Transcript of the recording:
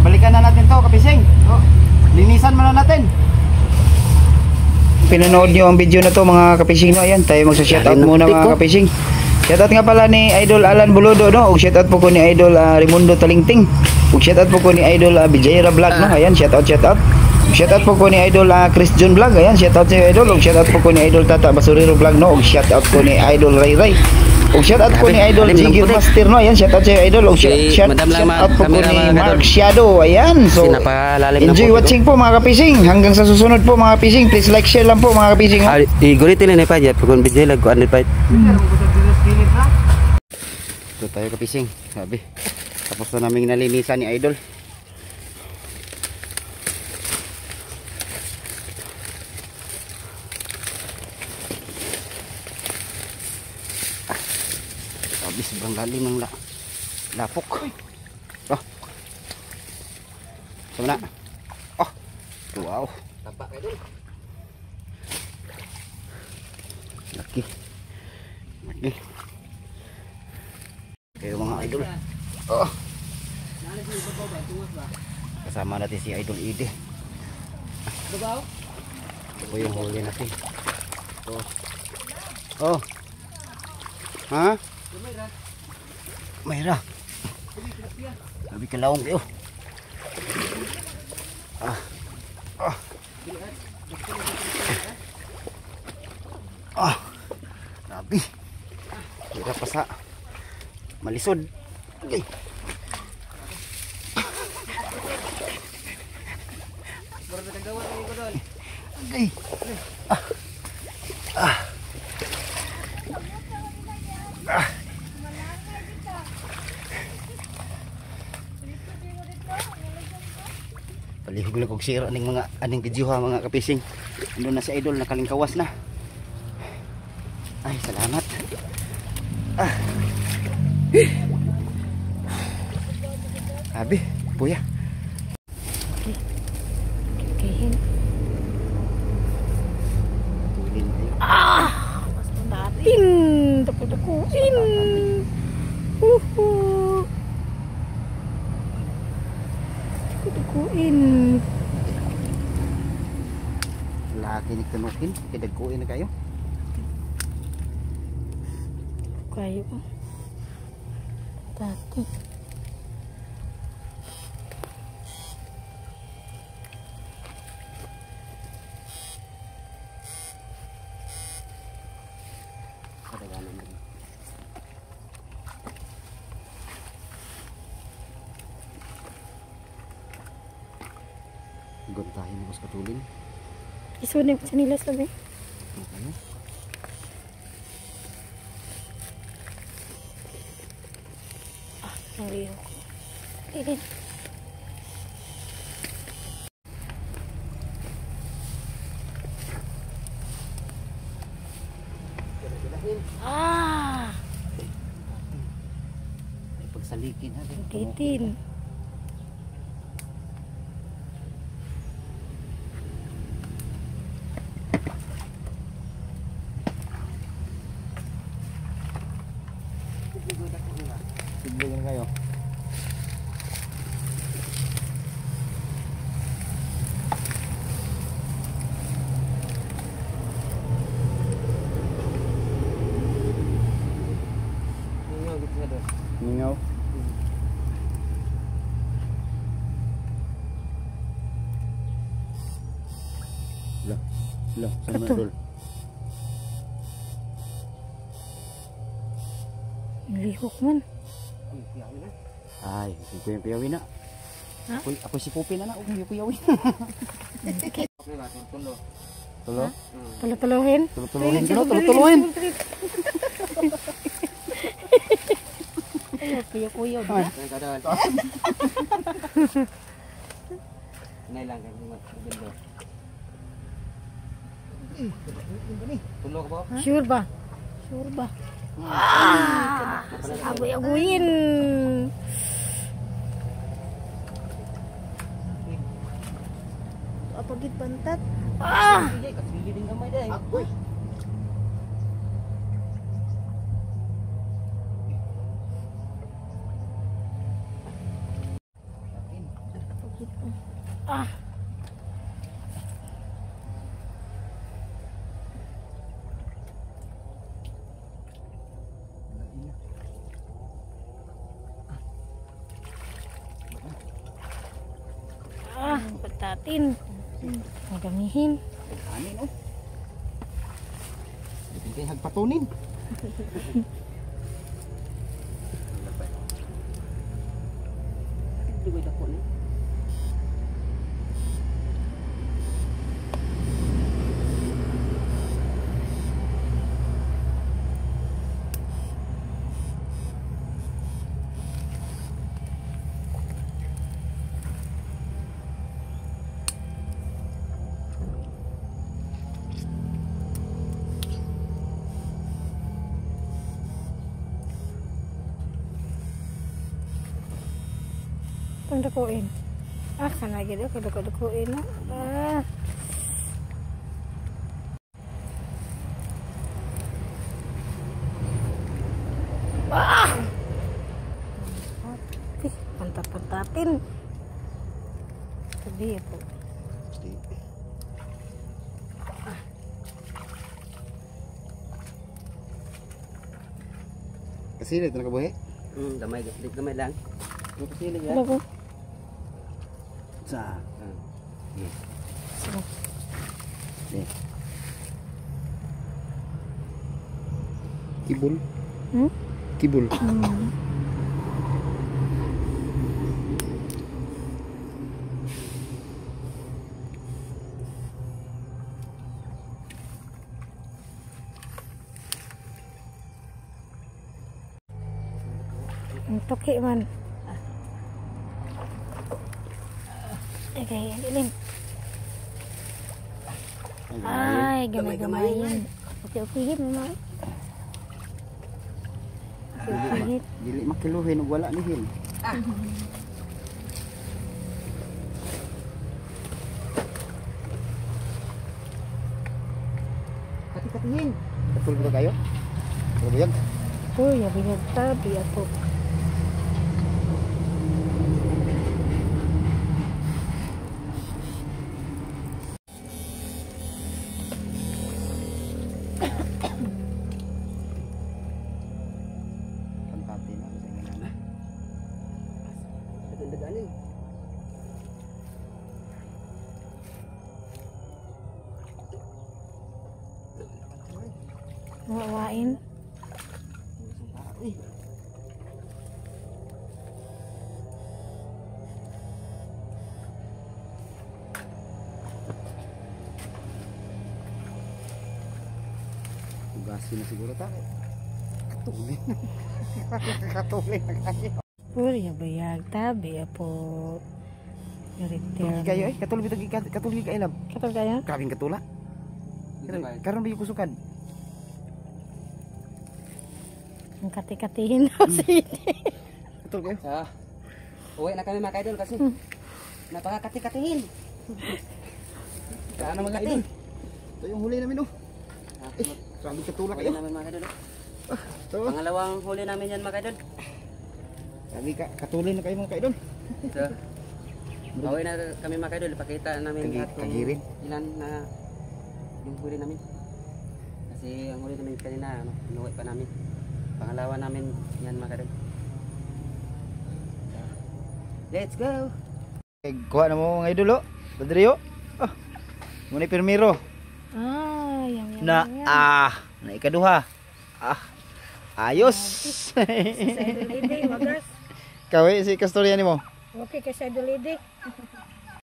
Balikan na natin to, kapising. Linisan muna natin. Pinanood nyo ang video na to mga kapising, no? Ayan, tayo magsa-shoutout muna mga kapising. Shoutout nga pala ni Idol Alan Buludo, no? Ug shoutout po ko ni Idol Raimundo Talingting. Ug shoutout po ko ni Idol Bijayra Vlog, no? Ayan, shoutout. Shoutout po ko ni Idol Chris John Vlog. Ayan, shoutout sa Idol. Ug shoutout po ko ni Idol Tata Basurero Vlog, no? Ug shoutout po ni Idol Ray Ray. Ug shoutout po ni Idol Jigir Master, no? Ayan, shoutout sa Idol. Ug shoutout po ko ni Mark Shadow. Ayan, so enjoy watching po mga kapising. Hanggang sa susunod po mga kapising. Please like, share lang po mga kapising. Iguritin na pa dyan. Pagkong video lang ko ano pa. Ito tayo kapising. Sabi, tapos na namin nalinisan ni Idol. Sabi, sobrang lalim ng lapok. Oh, sama na. Oh, wow. Tampak Idol. Laki. Kayo mga Idol. Oh. Kasama natin si Idol Ide. Ito po yung huli natin. Oh. Ha? Mayra. Sabi ka laong kayo. Grabe. Kira pa sa malisod. Okay. Okay. Palihog lang kong sira ng mga aning video ha mga kapising. Doon na si Idol, nakalingkawas na. Ay, salamat. Abi, puya. Okay. Basta natin. Taputukuin. Taputukuin. Lagi nagtanukin, kidagkuin na kayo. Kayo. Dati. Guntahin mo sa katulin. Isunod sa nila sabi. Okay. Ang liyo ko. Din. May pagsalikin natin. Kitin. Siglayan kayo. Mingaw. Lah, sama Idol. Lihok man. Ay, piyawi na. Ha? Ako si Pupi na na, piyawi. Tulo? Tulo-tulohin. Tulo-tulohin ka no, tulo-tulohin. Ayo, kuyo-kuyo. Nailang kan magbindo. Tulo ka ba? Sure ba? Sure ba? Agoy-agoyin. Apagit pantat. Kasili din gamay day. Agoy. Ah. Ah, patatin. Magamihin. Anin oh. Hindi hagpatunin. Dugoy dako ni. Pangdakuin. Ah, kana gid ako dakuin na. Ah. Ah! Pantat-pantatin. Sabi po. Kasi dito nakabuhi. Gamay lang. Ano kasi lang Ano ya? po? Sa. Sige. Kibul. Hmm? Kibul. Ang toki man. Okay, ilim. Ay, gamay-gamayin. Okay, hit mo. Okay, hit. Dili makiluhin ug wala ni hil. Kati-katihin. Katul ba kayo? Kabuyag. Uy, abiyag tabi ako. Pantati na sa ngana. Dagdagan Mawain. Tugasin na siguro tayo. Katulin. Katulin na kayo. Uy, abiyag tabi ako. Tugi kayo eh. Katulin kayo lab. Katal kaya? Grabing katula. Karon ba yung kusukan? Ang kati-katihin na si Katul kayo. Sa uwi na kami mga idol kasi napakakati-katihin. Kaano mga idol? Ito yung huli namin oh. Grabing katula Uwi kayo. namin mga idol. Ito. Pangalawang huli namin yan mga idol. Sabi ka, katulin na kayo mga kaidol. So, uwi na kami mga idol. Ipakita namin lahat kung Kagirin. ilan na yung huli namin. Kasi ang huli namin kanina, inuwi pa namin. Pangalawa namin yan mga idol. So, let's go! Kuha na mo mga idol oh. Padrio. Ah. Muna pirmiro. Ah, yang Na na ikaduha. Ayos. Sa idol wagas. Kawe si kastorya nimo. Okay, kay sa idol